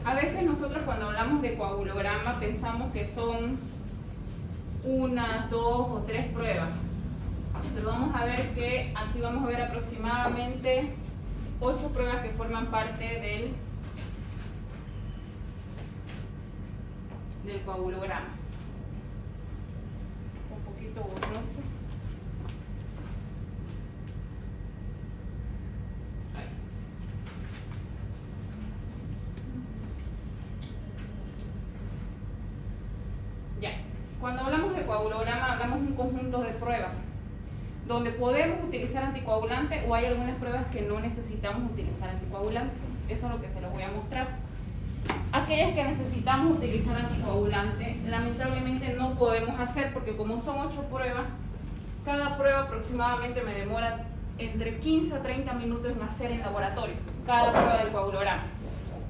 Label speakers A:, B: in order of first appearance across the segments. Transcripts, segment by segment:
A: A veces nosotros cuando hablamos de coagulograma pensamos que son 1, 2 o 3 pruebas. Pero vamos a ver que aquí vamos a ver aproximadamente 8 pruebas que forman parte del coagulograma. Un poquito borroso. Ahí. Ya. Cuando hablamos de coagulograma hablamos de un conjunto de pruebas donde podemos utilizar anticoagulante o hay algunas pruebas que no necesitamos utilizar anticoagulante. Eso es lo que se los voy a mostrar. Aquellas que necesitamos utilizar anticoagulante, lamentablemente no podemos hacer porque como son 8 pruebas, cada prueba aproximadamente me demora entre 15 a 30 minutos en hacer en laboratorio, cada prueba del coagulograma.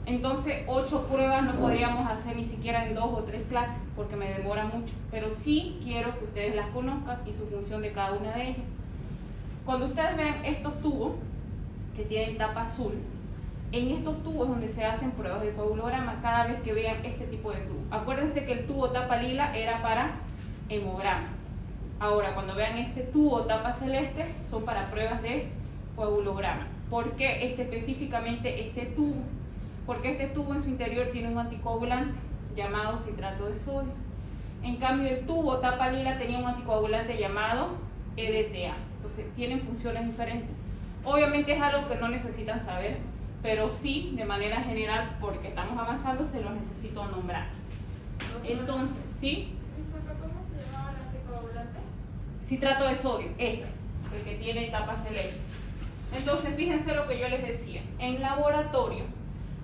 A: Entonces 8 pruebas no podríamos hacer ni siquiera en 2 o 3 clases porque me demora mucho, pero sí quiero que ustedes las conozcan y su función de cada una de ellas. Cuando ustedes vean estos tubos que tienen tapa azul, en estos tubos donde se hacen pruebas de coagulograma cada vez que vean este tipo de tubo. Acuérdense que el tubo tapa lila era para hemograma. Ahora cuando vean este tubo tapa celeste son para pruebas de coagulograma. ¿Por qué específicamente este tubo? Porque este tubo en su interior tiene un anticoagulante llamado citrato de sodio. En cambio el tubo tapa lila tenía un anticoagulante llamado EDTA. Entonces tienen funciones diferentes. Obviamente es algo que no necesitan saber, pero sí de manera general, porque estamos avanzando, se los necesito nombrar. Entonces, ¿sí?
B: ¿Cómo se llamaba el anticoagulante?
A: Citrato de sodio, el que tiene tapa celeste. Entonces fíjense lo que yo les decía. En laboratorio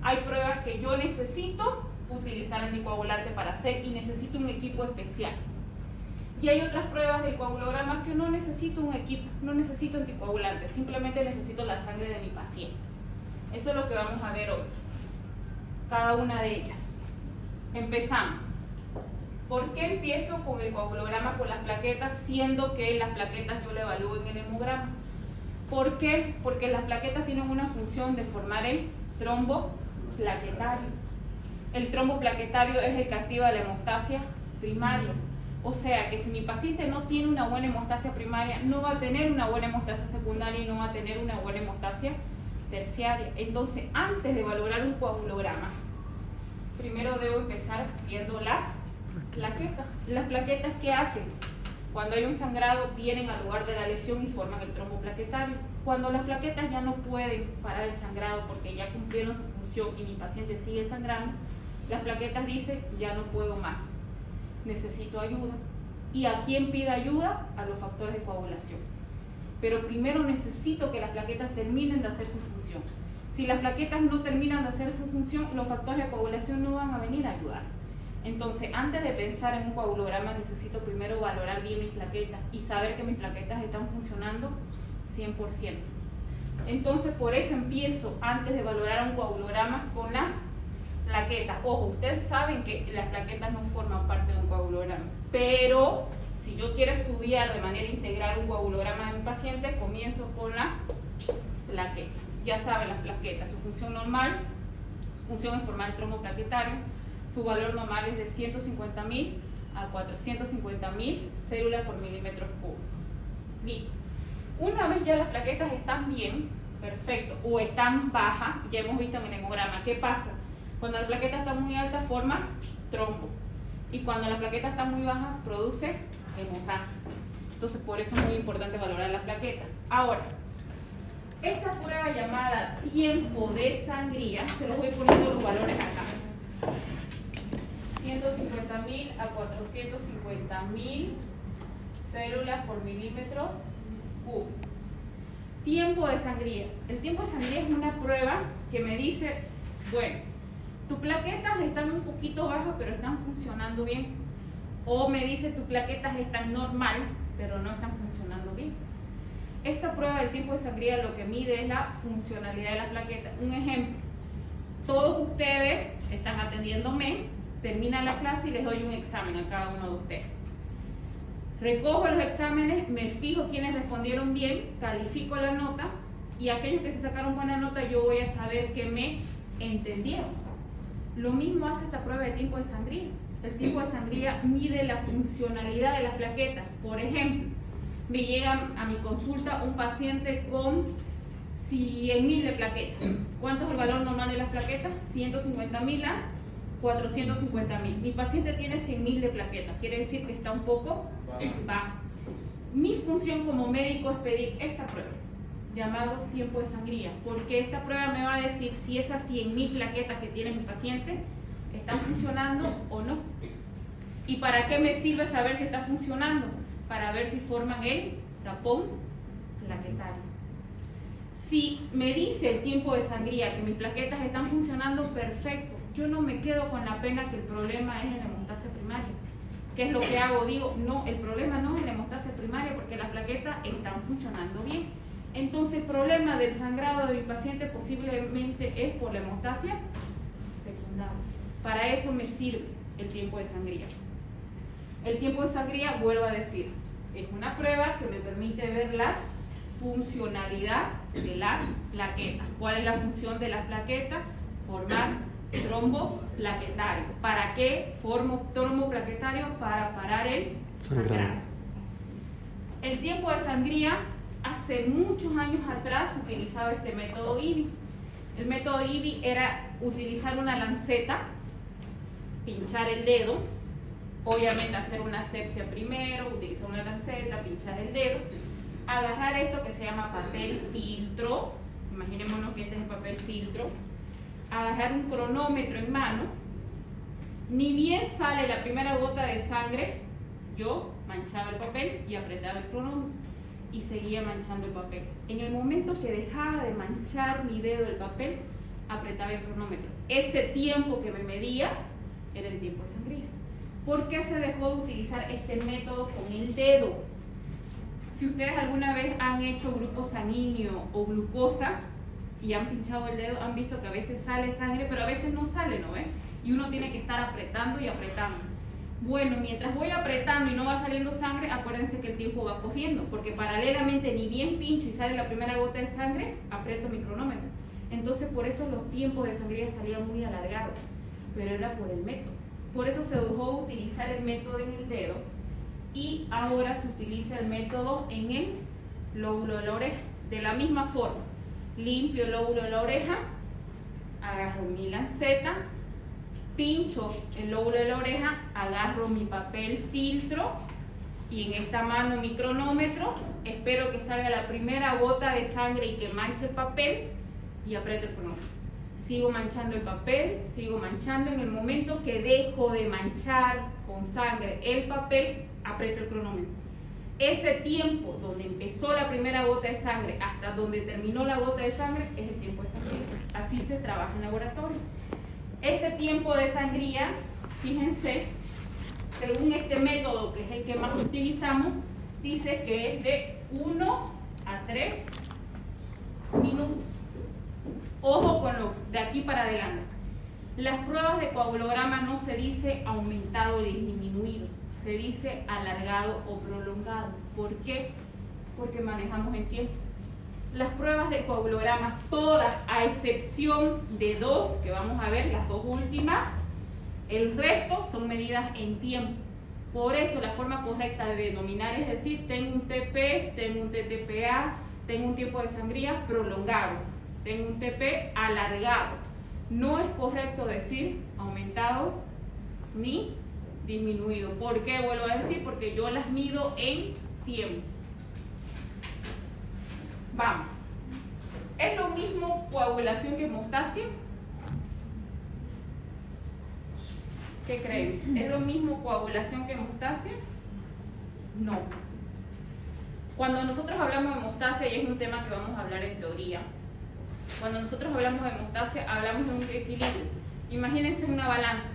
A: hay pruebas que yo necesito utilizar anticoagulante para hacer y necesito un equipo especial. Y hay otras pruebas de coagulograma que no necesito un equipo, no necesito anticoagulante, simplemente necesito la sangre de mi paciente. Eso es lo que vamos a ver hoy, cada una de ellas. Empezamos. ¿Por qué empiezo con el coagulograma con las plaquetas, siendo que las plaquetas yo le evalúo en el hemograma? ¿Por qué? Porque las plaquetas tienen una función de formar el trombo plaquetario. El trombo plaquetario es el que activa la hemostasia primaria. O sea que si mi paciente no tiene una buena hemostasia primaria, no va a tener una buena hemostasia secundaria y no va a tener una buena hemostasia terciaria. Entonces, antes de valorar un coagulograma, primero debo empezar viendo las plaquetas. Las plaquetas, ¿qué hacen? Cuando hay un sangrado, vienen al lugar de la lesión y forman el trombo plaquetario. Cuando las plaquetas ya no pueden parar el sangrado porque ya cumplieron su función y mi paciente sigue sangrando, las plaquetas dicen, ya no puedo más, necesito ayuda. ¿Y a quién pide ayuda? A los factores de coagulación. Pero primero necesito que las plaquetas terminen de hacer su función. Si las plaquetas no terminan de hacer su función, los factores de coagulación no van a venir a ayudar. Entonces, antes de pensar en un coagulograma, necesito primero valorar bien mis plaquetas y saber que mis plaquetas están funcionando 100%. Entonces, por eso empiezo, antes de valorar un coagulograma, con las plaquetas. Ojo, ustedes saben que las plaquetas no forman parte de un coagulograma, pero si yo quiero estudiar de manera integral un coagulograma de mi paciente, comienzo con la plaqueta. Ya saben las plaquetas, su función normal, su función es formar el trombo plaquetario, su valor normal es de 150.000 a 450.000 células por milímetro cúbico. Bien, una vez ya las plaquetas están bien, perfecto, o están bajas, ya hemos visto en el hemograma, ¿qué pasa? Cuando la plaqueta está muy alta forma trombo y cuando la plaqueta está muy baja produce hemorragia. Entonces por eso es muy importante valorar la plaqueta. Ahora, esta prueba llamada tiempo de sangría, se los voy poniendo los valores acá. 150.000 a 450.000 células por milímetro cúbico. Tiempo de sangría. El tiempo de sangría es una prueba que me dice, bueno, tus plaquetas están un poquito bajas, pero están funcionando bien. O me dice, tus plaquetas están normal, pero no están funcionando bien. Esta prueba del tiempo de sangría lo que mide es la funcionalidad de la plaqueta. Un ejemplo, todos ustedes están atendiéndome, termina la clase y les doy un examen a cada uno de ustedes. Recojo los exámenes, me fijo quiénes respondieron bien, califico la nota y aquellos que se sacaron buena nota yo voy a saber que me entendieron. Lo mismo hace esta prueba de tiempo de sangría. El tiempo de sangría mide la funcionalidad de las plaquetas. Por ejemplo, me llega a mi consulta un paciente con 100.000 de plaquetas. ¿Cuánto es el valor normal de las plaquetas? 150.000 a 450.000. Mi paciente tiene 100.000 de plaquetas, quiere decir que está un poco bajo. Mi función como médico es pedir esta prueba, llamado tiempo de sangría, porque esta prueba me va a decir si esas 100.000 plaquetas que tiene mi paciente están funcionando o no. ¿Y para qué me sirve saber si está funcionando? Para ver si forman el tapón plaquetario. Si me dice el tiempo de sangría que mis plaquetas están funcionando perfecto, yo no me quedo con la pena que el problema es en la hemostasia primaria. ¿Qué es lo que hago? Digo, no, el problema no es en la hemostasia primaria porque las plaquetas están funcionando bien. Entonces el problema del sangrado de mi paciente posiblemente es por la hemostasia secundaria. Para eso me sirve el tiempo de sangría. El tiempo de sangría, vuelvo a decir, es una prueba que me permite ver la funcionalidad de las plaquetas. ¿Cuál es la función de las plaquetas? Formar trombo plaquetario. ¿Para qué formo trombo plaquetario? Para parar el sangrado. El tiempo de sangría, hace muchos años atrás utilizaba este método IBI. El método IBI era utilizar una lanceta, pinchar el dedo, obviamente hacer una asepsia primero, utilizar una lanceta, pinchar el dedo, agarrar esto que se llama papel filtro, imaginémonos que este es el papel filtro, agarrar un cronómetro en mano, ni bien sale la primera gota de sangre, yo manchaba el papel y apretaba el cronómetro y seguía manchando el papel. En el momento que dejaba de manchar mi dedo el papel, apretaba el cronómetro. Ese tiempo que me medía era el tiempo de sangría. ¿Por qué se dejó de utilizar este método con el dedo? Si ustedes alguna vez han hecho grupo sanguíneo o glucosa y han pinchado el dedo, han visto que a veces sale sangre, pero a veces no sale, ¿no ves? Y uno tiene que estar apretando y apretando. Bueno, mientras voy apretando y no va saliendo sangre, acuérdense que el tiempo va corriendo, porque paralelamente ni bien pincho y sale la primera gota de sangre, aprieto mi cronómetro. Entonces por eso los tiempos de sangría salían muy alargados, pero era por el método. Por eso se dejó de utilizar el método en el dedo y ahora se utiliza el método en el lóbulo de la oreja. De la misma forma, limpio el lóbulo de la oreja, agarro mi lanceta, pincho el lóbulo de la oreja, agarro mi papel filtro y en esta mano mi cronómetro, espero que salga la primera gota de sangre y que manche el papel y aprieto el cronómetro. Sigo manchando el papel, sigo manchando. En el momento que dejo de manchar con sangre el papel, aprieto el cronómetro. Ese tiempo donde empezó la primera gota de sangre hasta donde terminó la gota de sangre es el tiempo de sangría. Así se trabaja en laboratorio. Ese tiempo de sangría, fíjense, según este método que es el que más utilizamos, dice que es de 1 a 3 minutos. Ojo con lo de aquí para adelante. Las pruebas de coagulograma no se dice aumentado o disminuido, se dice alargado o prolongado. ¿Por qué? Porque manejamos el tiempo. Las pruebas de coagulograma, todas, a excepción de dos, que vamos a ver, las dos últimas, el resto son medidas en tiempo. Por eso la forma correcta de denominar es decir, tengo un TP, tengo un TTPA, tengo un tiempo de sangría prolongado, tengo un TP alargado. No es correcto decir aumentado ni disminuido. ¿Por qué vuelvo a decir? Porque yo las mido en tiempo. Vamos. ¿Es lo mismo coagulación que hemostasia? ¿Qué creen? ¿Es lo mismo coagulación que hemostasia? No. Cuando nosotros hablamos de hemostasia, y es un tema que vamos a hablar en teoría, cuando nosotros hablamos de hemostasia, hablamos de un equilibrio. Imagínense una balanza.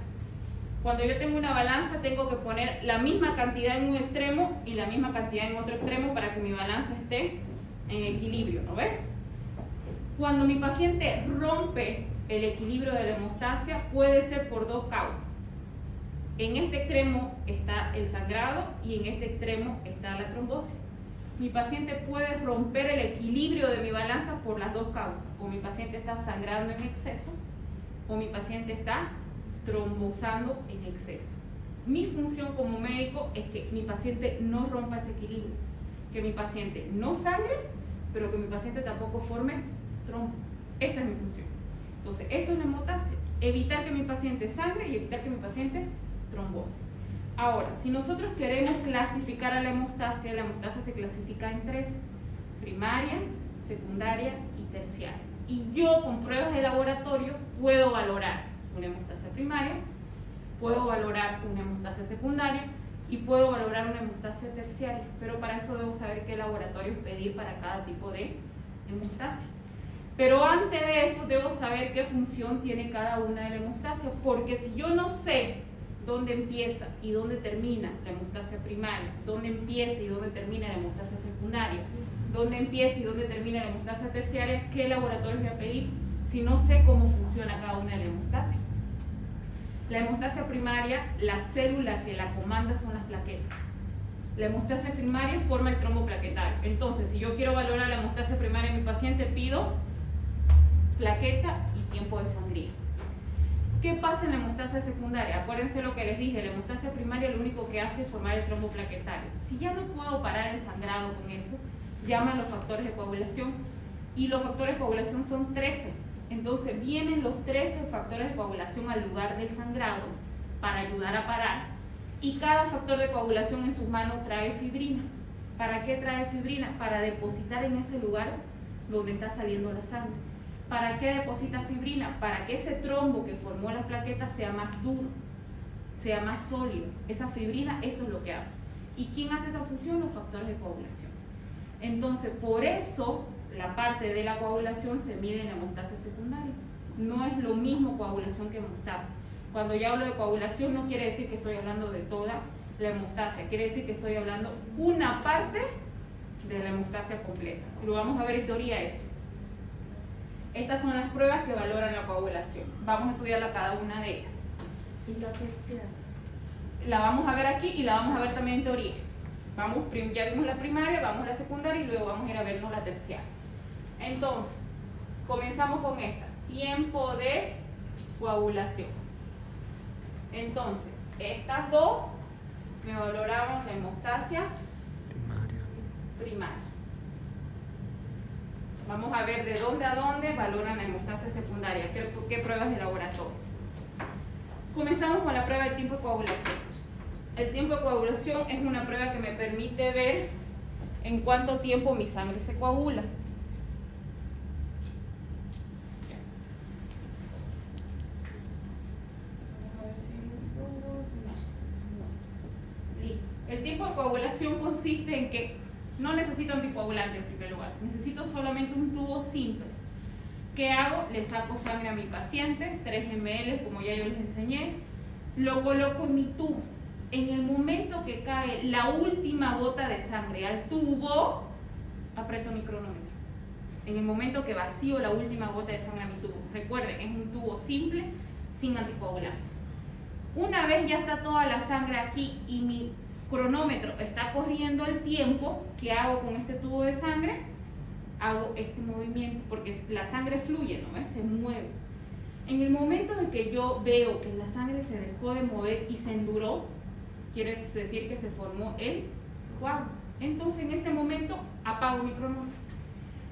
A: Cuando yo tengo una balanza, tengo que poner la misma cantidad en un extremo y la misma cantidad en otro extremo para que mi balanza esté en equilibrio, ¿no ves? Cuando mi paciente rompe el equilibrio de la hemostasia, puede ser por dos causas. En este extremo está el sangrado y en este extremo está la trombosis. Mi paciente puede romper el equilibrio de mi balanza por las dos causas. O mi paciente está sangrando en exceso o mi paciente está trombosando en exceso. Mi función como médico es que mi paciente no rompa ese equilibrio, que mi paciente no sangre, pero que mi paciente tampoco forme trombo. Esa es mi función. Entonces, eso es la hemostasia, evitar que mi paciente sangre y evitar que mi paciente trombose. Ahora, si nosotros queremos clasificar a la hemostasia se clasifica en 3: primaria, secundaria y terciaria. Y yo con pruebas de laboratorio puedo valorar una hemostasia primaria, puedo valorar una hemostasia secundaria y puedo valorar una hemostasia terciaria, pero para eso debo saber qué laboratorios pedir para cada tipo de hemostasia. Pero antes de eso debo saber qué función tiene cada una de las hemostasias, porque si yo no sé dónde empieza y dónde termina la hemostasia primaria, dónde empieza y dónde termina la hemostasia secundaria, dónde empieza y dónde termina la hemostasia terciaria, ¿qué laboratorios voy a pedir si no sé cómo funciona cada una de las hemostasias? La hemostasia primaria, la célula que la comanda son las plaquetas. La hemostasia primaria forma el trombo plaquetario. Entonces, si yo quiero valorar la hemostasia primaria en mi paciente, pido plaqueta y tiempo de sangría. ¿Qué pasa en la hemostasia secundaria? Acuérdense lo que les dije, la hemostasia primaria lo único que hace es formar el trombo plaquetario. Si ya no puedo parar el sangrado con eso, llaman los factores de coagulación, y los factores de coagulación son 13. Entonces vienen los 13 factores de coagulación al lugar del sangrado para ayudar a parar, y cada factor de coagulación en sus manos trae fibrina. ¿Para qué trae fibrina? Para depositar en ese lugar donde está saliendo la sangre. ¿Para qué deposita fibrina? Para que ese trombo que formó la plaqueta sea más duro, sea más sólido. Esa fibrina, eso es lo que hace. ¿Y quién hace esa función? Los factores de coagulación. Entonces, por eso la parte de la coagulación se mide en la hemostasia secundaria. No es lo mismo coagulación que hemostasia. Cuando yo hablo de coagulación no quiere decir que estoy hablando de toda la hemostasia, quiere decir que estoy hablando una parte de la hemostasia completa. Y lo vamos a ver en teoría eso. Estas son las pruebas que valoran la coagulación. Vamos a estudiarla cada una de ellas.
B: ¿Y la terciaria?
A: La vamos a ver aquí y la vamos a ver también en teoría. Ya vimos la primaria, vamos a la secundaria y luego vamos a ir a vernos la terciaria. Entonces, comenzamos con esta. Tiempo de coagulación. Entonces, estas dos me valoraban la hemostasia primaria. Vamos a ver de dónde a dónde valoran la hemostasia secundaria, qué pruebas de laboratorio. Comenzamos con la prueba del tiempo de coagulación. El tiempo de coagulación es una prueba que me permite ver en cuánto tiempo mi sangre se coagula. Listo. El tiempo de coagulación consiste en que no necesito anticoagulante en primer lugar, necesito solamente un tubo simple. ¿Qué hago? Le saco sangre a mi paciente, 3 ml como ya yo les enseñé, lo coloco en mi tubo. En el momento que cae la última gota de sangre al tubo, aprieto mi cronómetro. En el momento que vacío la última gota de sangre a mi tubo. Recuerden, es un tubo simple, sin anticoagulante. Una vez ya está toda la sangre aquí y mi cronómetro está corriendo el tiempo, ¿qué hago con este tubo de sangre? Hago este movimiento, porque la sangre fluye, ¿no ves? Se mueve. En el momento en que yo veo que la sangre se dejó de mover y se enduró, quiere decir que se formó el coágulo. Entonces en ese momento apago mi cronómetro.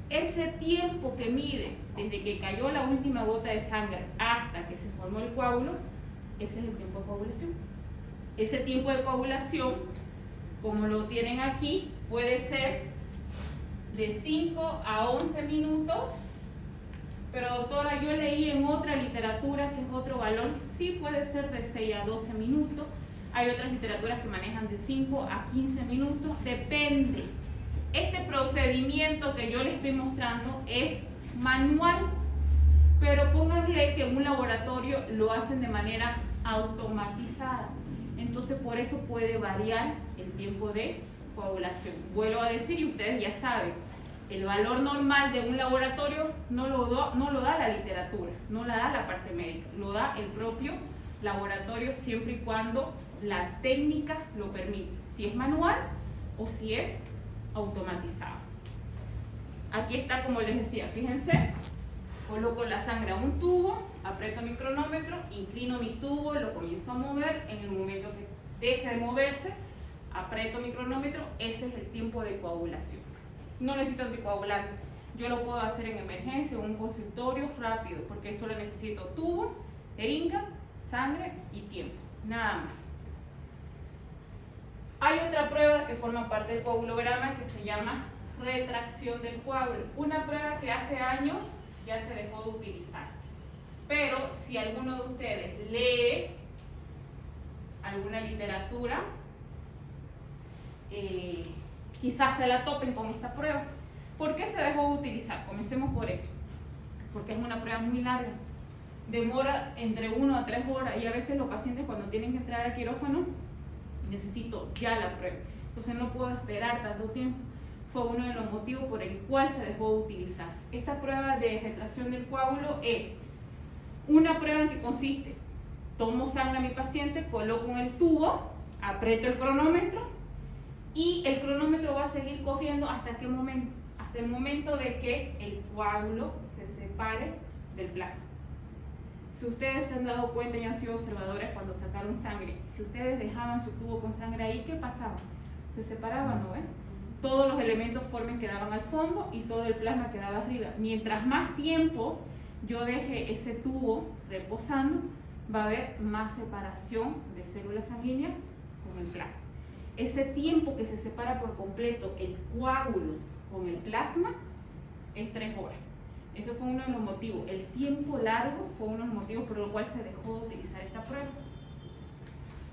A: Ese tiempo que mide desde que cayó la última gota de sangre hasta que se formó el coágulo, ese es el tiempo de coagulación. Ese tiempo de coagulación, como lo tienen aquí, puede ser de 5 a 11 minutos, pero doctora, yo leí en otra literatura que es otro valor, sí puede ser de 6 a 12 minutos, hay otras literaturas que manejan de 5 a 15 minutos, depende. Este procedimiento que yo les estoy mostrando es manual, pero pónganle que en un laboratorio lo hacen de manera automatizada. Entonces por eso puede variar el tiempo de coagulación. Vuelvo a decir, y ustedes ya saben, el valor normal de un laboratorio no lo da la literatura, no la da la parte médica, lo da el propio laboratorio siempre y cuando la técnica lo permite, si es manual o si es automatizado. Aquí está, como les decía, fíjense, Coloco la sangre a un tubo, aprieto mi cronómetro, inclino mi tubo, lo comienzo a mover. En el momento que deje de moverse, aprieto mi cronómetro. Ese es el tiempo de coagulación. No necesito anticoagulante. Yo lo puedo hacer en emergencia o en un consultorio rápido, porque solo necesito tubo, jeringa, sangre y tiempo. Nada más. Hay otra prueba que forma parte del coagulograma que se llama retracción del coágulo. Una prueba que hace años ya se dejó de utilizar. Pero si alguno de ustedes lee alguna literatura, quizás se la topen con esta prueba. ¿Por qué se dejó de utilizar? Comencemos por eso. Porque es una prueba muy larga. Demora entre 1 a 3 horas y a veces los pacientes cuando tienen que entrar al quirófano necesito ya la prueba. Entonces no puedo esperar tanto tiempo. Fue uno de los motivos por el cual se dejó de utilizar. Esta prueba de retracción del coágulo es una prueba en que consiste: tomo sangre a mi paciente, coloco en el tubo, aprieto el cronómetro y el cronómetro va a seguir corriendo ¿hasta qué momento? Hasta el momento de que el coágulo se separe del plasma. Si ustedes se han dado cuenta y han sido observadores cuando sacaron sangre, si ustedes dejaban su tubo con sangre ahí, ¿qué pasaba? Se separaban, ¿no ven? Todos los elementos formen quedaban al fondo y todo el plasma quedaba arriba. Mientras más tiempo yo deje ese tubo reposando, va a haber más separación de células sanguíneas con el plasma. Ese tiempo que se separa por completo el coágulo con el plasma es 3 horas. Eso fue uno de los motivos. El tiempo largo fue uno de los motivos por los cuales se dejó de utilizar esta prueba.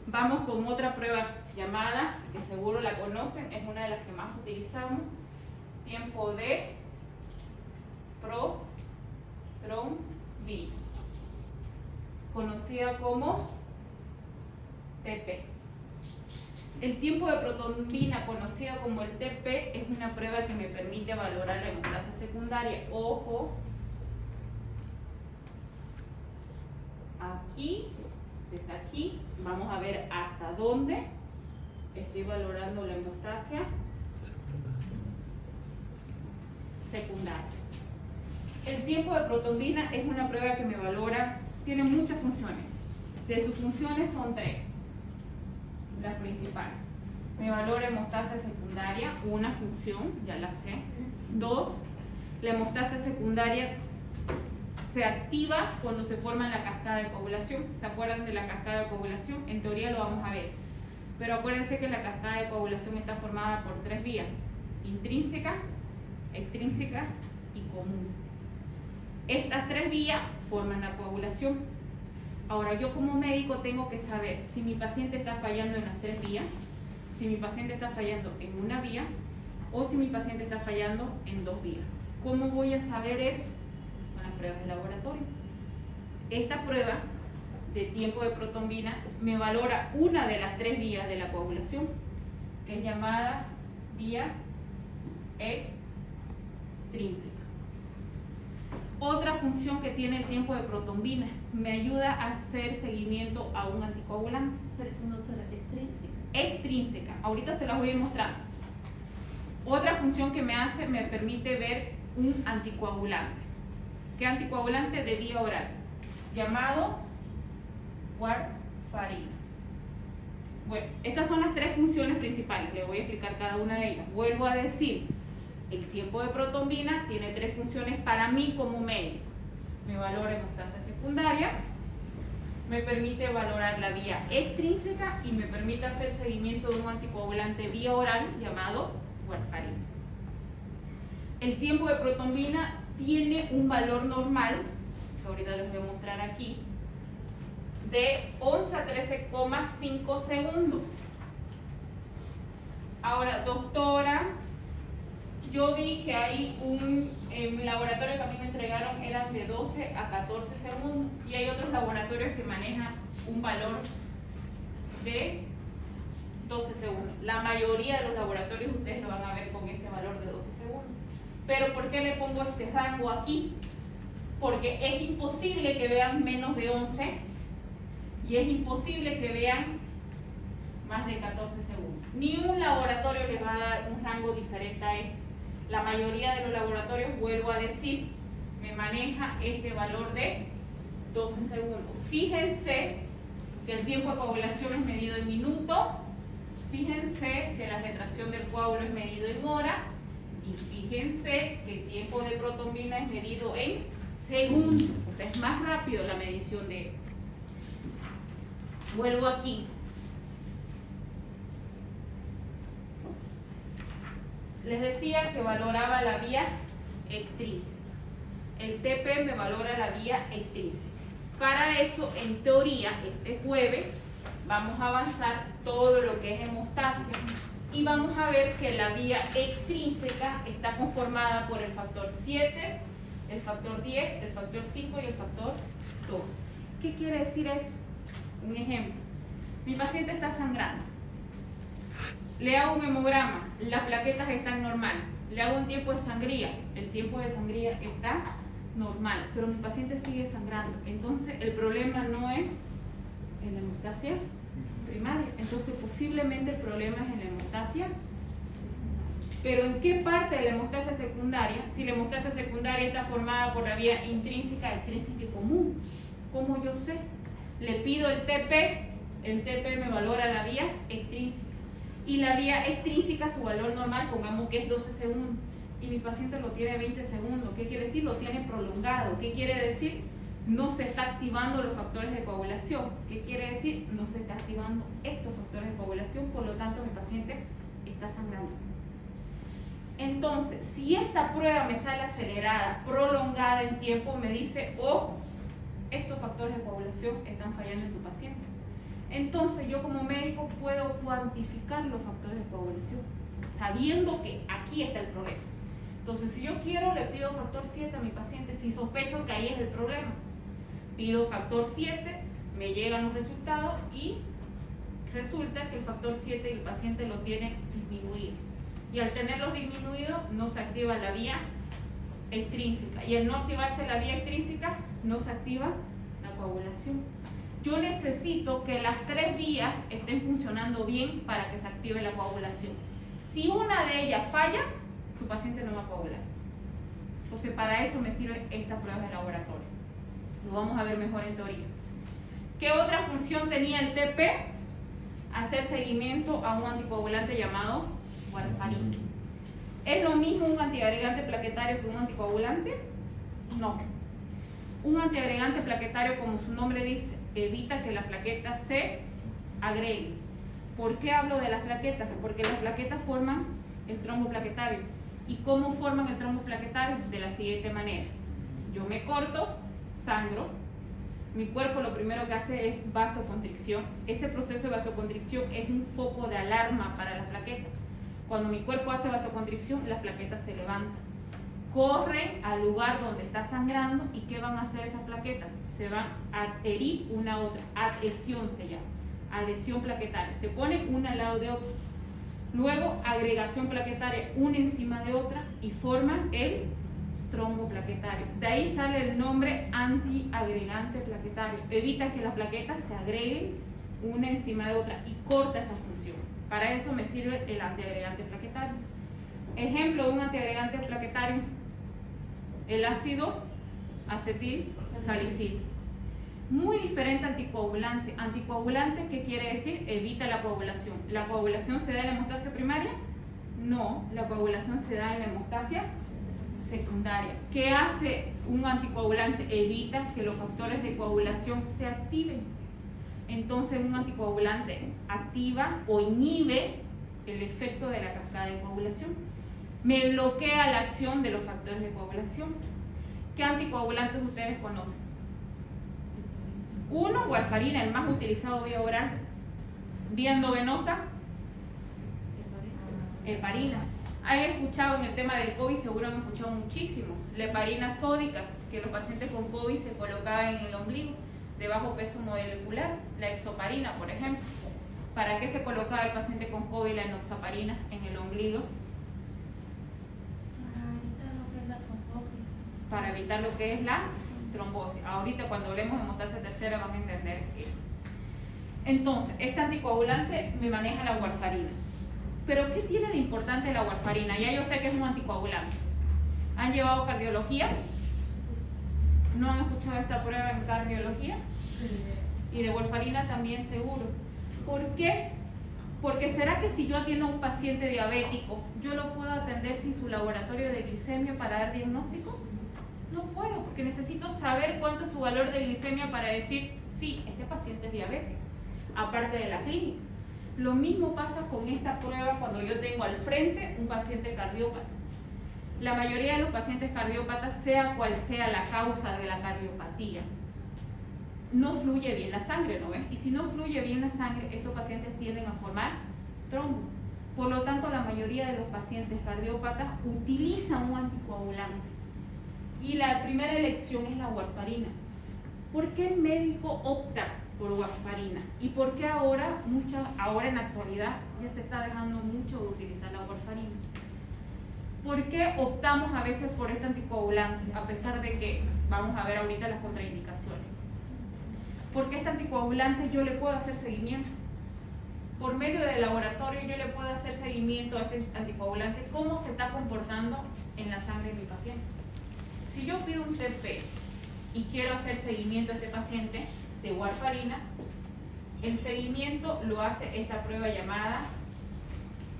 A: Vamos con otra prueba llamada, que seguro la conocen, es una de las que más utilizamos, tiempo de protrombina, conocida como TP. El tiempo de protrombina, conocida como el TP, es una prueba que me permite valorar la hemostasia secundaria. Ojo, aquí, desde aquí, vamos a ver hasta dónde estoy valorando la hemostasia secundaria. El tiempo de protrombina es una prueba que me valora, tiene muchas funciones. De sus funciones son 3. Las principales. Me valora hemostasia secundaria, una función, ya la sé. 2, la hemostasia secundaria se activa cuando se forma la cascada de coagulación. ¿Se acuerdan de la cascada de coagulación? En teoría lo vamos a ver. Pero acuérdense que la cascada de coagulación está formada por 3 vías: intrínseca, extrínseca y común. Estas 3 vías forman la coagulación. Ahora, yo como médico tengo que saber si mi paciente está fallando en las 3 vías, si mi paciente está fallando en una vía o si mi paciente está fallando en 2 vías. ¿Cómo voy a saber eso? Con las pruebas de laboratorio. Esta prueba de tiempo de protrombina me valora una de las 3 vías de la coagulación, que es llamada vía extrínseca. Otra función que tiene el tiempo de protrombina, me ayuda a hacer seguimiento a un anticoagulante. Extrínseca. Ahorita se las voy a ir mostrando. Otra función que me hace, me permite ver un anticoagulante. ¿Qué anticoagulante? De vía oral, llamado warfarina. Bueno, estas son las 3 funciones principales. Les voy a explicar cada una de ellas. Vuelvo a decir, el tiempo de protrombina tiene 3 funciones para mí como médico. Me valora hemostasia secundaria, me permite valorar la vía extrínseca y me permite hacer seguimiento de un anticoagulante vía oral llamado warfarina. El tiempo de protrombina tiene un valor normal, que ahorita les voy a mostrar aquí, de 11 a 13,5 segundos. Ahora, doctora, yo vi que hay un laboratorio que a mí me entregaron, eran de 12 a 14 segundos, y hay otros laboratorios que manejan un valor de 12 segundos. La mayoría de los laboratorios ustedes lo van a ver con este valor de 12 segundos. Pero ¿por qué le pongo este rango aquí? Porque es imposible que vean menos de 11 y es imposible que vean más de 14 segundos. Ni un laboratorio les va a dar un rango diferente a este. La mayoría de los laboratorios, vuelvo a decir, me maneja este valor de 12 segundos. Fíjense que el tiempo de coagulación es medido en minutos. Fíjense que la retracción del coágulo es medido en hora. Y fíjense que el tiempo de protombina es medido en segundos. O sea, es más rápido la medición de esto. Vuelvo aquí. Les decía que valoraba la vía extrínseca. El TP me valora la vía extrínseca. Para eso, en teoría, este jueves vamos a avanzar todo lo que es hemostasia y vamos a ver que la vía extrínseca está conformada por el factor 7, el factor 10, el factor 5 y el factor 2. ¿Qué quiere decir eso? Un ejemplo. Mi paciente está sangrando. Le hago un hemograma, las plaquetas están normal. Le hago un tiempo de sangría, el tiempo de sangría está normal, pero mi paciente sigue sangrando. Entonces el problema no es en la hemostasia primaria, entonces posiblemente el problema es en la hemostasia. Pero ¿en qué parte de la hemostasia secundaria? Si la hemostasia secundaria está formada por la vía intrínseca, extrínseca y común, ¿cómo yo sé? Le pido el TP me valora la vía extrínseca. Y la vía extrínseca, su valor normal, pongamos que es 12 segundos. Y mi paciente lo tiene 20 segundos. ¿Qué quiere decir? Lo tiene prolongado. ¿Qué quiere decir? No se está activando los factores de coagulación. ¿Qué quiere decir? No se está activando estos factores de coagulación, por lo tanto mi paciente está sangrando. Entonces, si esta prueba me sale acelerada, prolongada en tiempo, me dice, oh, estos factores de coagulación están fallando en tu paciente. Entonces yo como médico puedo cuantificar los factores de coagulación, sabiendo que aquí está el problema. Entonces, si yo quiero, le pido factor 7 a mi paciente, si sospecho que ahí es el problema. Pido factor 7, me llegan los resultados y resulta que el factor 7 el paciente lo tiene disminuido. Y al tenerlo disminuido, no se activa la vía extrínseca. Y al no activarse la vía extrínseca, no se activa la coagulación. Yo necesito que las tres vías estén funcionando bien para que se active la coagulación. Si una de ellas falla, su paciente no va a coagular. Entonces, para eso me sirven estas pruebas de laboratorio. Lo vamos a ver mejor en teoría. ¿Qué otra función tenía el TP? Hacer seguimiento a un anticoagulante llamado warfarina. ¿Es lo mismo un antiagregante plaquetario que un anticoagulante? No. Un antiagregante plaquetario, como su nombre dice, evita que las plaquetas se agreguen. ¿Por qué hablo de las plaquetas? Porque las plaquetas forman el trombo plaquetario. ¿Y cómo forman el trombo plaquetario? De la siguiente manera. Yo me corto, sangro, mi cuerpo lo primero que hace es vasoconstricción. Ese proceso de vasoconstricción es un foco de alarma para las plaquetas. Cuando mi cuerpo hace vasoconstricción, las plaquetas se levantan. Corren al lugar donde está sangrando y ¿qué van a hacer esas plaquetas? Se van a adherir una a otra. Adhesión se llama. Adhesión plaquetaria. Se ponen una al lado de otra. Luego, agregación plaquetaria, una encima de otra y forman el trombo plaquetario. De ahí sale el nombre antiagregante plaquetario. Evita que las plaquetas se agreguen una encima de otra y corta esa función. Para eso me sirve el antiagregante plaquetario. Ejemplo de un antiagregante plaquetario, el ácido acetil salicílico. Muy diferente anticoagulante. Anticoagulante, ¿qué quiere decir? Evita la coagulación. ¿La coagulación se da en la hemostasia primaria? No, la coagulación se da en la hemostasia secundaria. ¿Qué hace un anticoagulante? Evita que los factores de coagulación se activen. Entonces un anticoagulante activa o inhibe el efecto de la cascada de coagulación. Me bloquea la acción de los factores de coagulación. ¿Qué anticoagulantes ustedes conocen? Uno, warfarina, el más utilizado vía oral. Vía endovenosa, heparina. Han escuchado en el tema del COVID, seguro han escuchado muchísimo. La heparina sódica, que los pacientes con COVID se colocaban en el ombligo, de bajo peso molecular. La enoxaparina, por ejemplo. ¿Para qué se colocaba el paciente con COVID la enoxaparina en el ombligo? Para evitar lo que es la trombosis. Ahorita cuando hablemos de hemostasia tercera van a entender eso. Entonces, este anticoagulante me maneja la warfarina. Pero ¿qué tiene de importante la warfarina? Ya yo sé que es un anticoagulante. ¿Han llevado cardiología? ¿No han escuchado esta prueba en cardiología?
B: Sí.
A: Y de warfarina también seguro. ¿Por qué? Porque será que si yo atiendo a un paciente diabético, ¿yo lo puedo atender sin su laboratorio de glicemia para dar diagnóstico? No puedo, porque necesito saber cuánto es su valor de glicemia para decir, sí, este paciente es diabético, aparte de la clínica. Lo mismo pasa con esta prueba cuando yo tengo al frente un paciente cardiópata. La mayoría de los pacientes cardiópatas, sea cual sea la causa de la cardiopatía, no fluye bien la sangre, ¿no ves? Y si no fluye bien la sangre, estos pacientes tienden a formar trombo. Por lo tanto, la mayoría de los pacientes cardiópatas utilizan un anticoagulante. Y la primera elección es la warfarina. ¿Por qué el médico opta por warfarina? ¿Y por qué ahora en la actualidad ya se está dejando mucho de utilizar la warfarina? ¿Por qué optamos a veces por este anticoagulante, a pesar de que vamos a ver ahorita las contraindicaciones? Porque este anticoagulante yo le puedo hacer seguimiento. Por medio del laboratorio yo le puedo hacer seguimiento a este anticoagulante, cómo se está comportando en la sangre de mi paciente. Si yo pido un TP y quiero hacer seguimiento a este paciente de warfarina, el seguimiento lo hace esta prueba llamada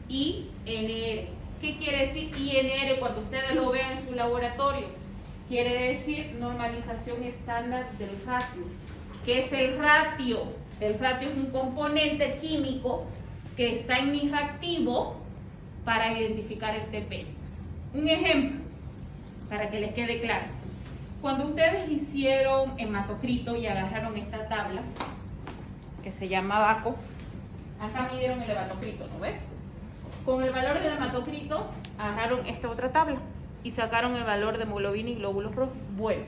A: INR. ¿Qué quiere decir INR cuando ustedes lo vean en su laboratorio? Quiere decir normalización estándar del ratio. ¿Qué es el ratio? El ratio es un componente químico que está en mi reactivo para identificar el TP. Un ejemplo, para que les quede claro. Cuando ustedes hicieron hematocrito y agarraron esta tabla, que se llama VACO, acá midieron el hematocrito, ¿no ves? Con el valor del hematocrito agarraron esta otra tabla y sacaron el valor de hemoglobina y glóbulos rojos. Bueno,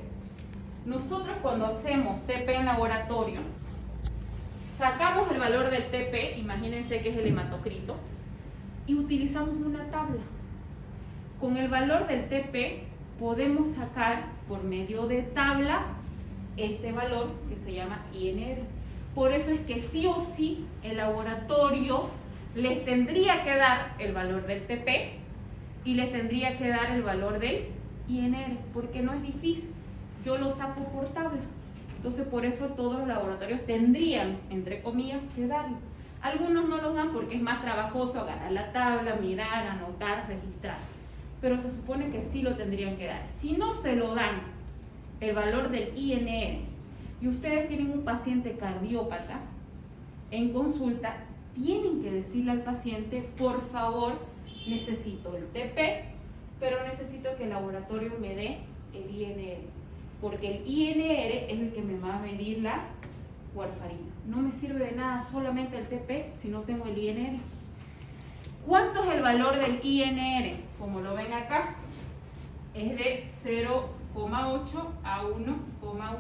A: nosotros cuando hacemos TP en laboratorio, sacamos el valor del TP, imagínense que es el hematocrito, y utilizamos una tabla. Con el valor del TP podemos sacar por medio de tabla este valor que se llama INR. Por eso es que sí o sí el laboratorio les tendría que dar el valor del TP y les tendría que dar el valor del INR, porque no es difícil, yo lo saco por tabla. Entonces por eso todos los laboratorios tendrían, entre comillas, que darlo. Algunos no lo dan porque es más trabajoso agarrar la tabla, mirar, anotar, registrar, pero se supone que sí lo tendrían que dar. Si no se lo dan el valor del INR y ustedes tienen un paciente cardiópata en consulta, tienen que decirle al paciente, por favor, necesito el TP, pero necesito que el laboratorio me dé el INR, porque el INR es el que me va a medir la warfarina. No me sirve de nada solamente el TP si no tengo el INR. ¿Cuánto es el valor del INR? Como lo ven acá, es de 0,8 a 1,1.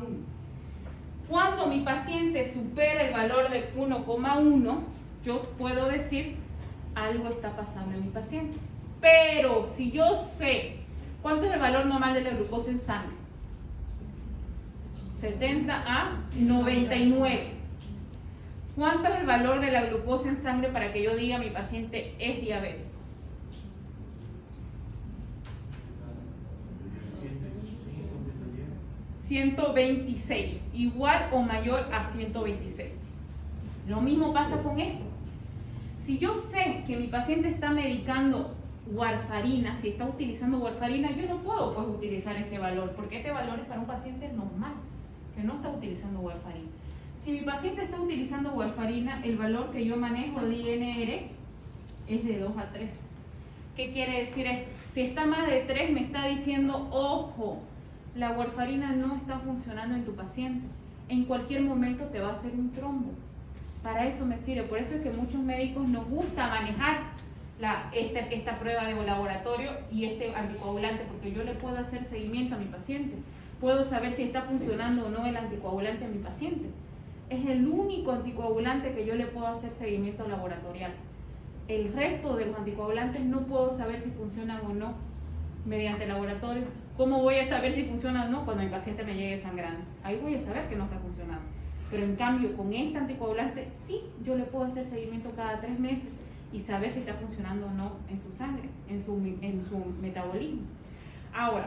A: Cuando mi paciente supera el valor de 1,1, yo puedo decir, algo está pasando en mi paciente. Pero si yo sé, ¿cuánto es el valor normal de la glucosa en sangre? 70 a 99. ¿Cuánto es el valor de la glucosa en sangre para que yo diga mi paciente es diabético? 126, igual o mayor a 126. Lo mismo pasa con esto. Si yo sé que mi paciente está medicando warfarina, si está utilizando warfarina, yo no puedo pues utilizar este valor, porque este valor es para un paciente normal, que no está utilizando warfarina. Si mi paciente está utilizando warfarina, el valor que yo manejo de INR es de 2 a 3. ¿Qué quiere decir esto? Si está más de 3, me está diciendo, ojo, la warfarina no está funcionando en tu paciente. En cualquier momento te va a hacer un trombo. Para eso me sirve. Por eso es que muchos médicos nos gusta manejar esta prueba de laboratorio y este anticoagulante, porque yo le puedo hacer seguimiento a mi paciente. Puedo saber si está funcionando o no el anticoagulante en mi paciente. Es el único anticoagulante que yo le puedo hacer seguimiento laboratorial. El resto de los anticoagulantes no puedo saber si funcionan o no mediante laboratorio. ¿Cómo voy a saber si funciona o no? Cuando mi paciente me llegue sangrando. Ahí voy a saber que no está funcionando. Pero en cambio, con este anticoagulante, sí, yo le puedo hacer seguimiento cada 3 meses y saber si está funcionando o no en su sangre, en su metabolismo. Ahora,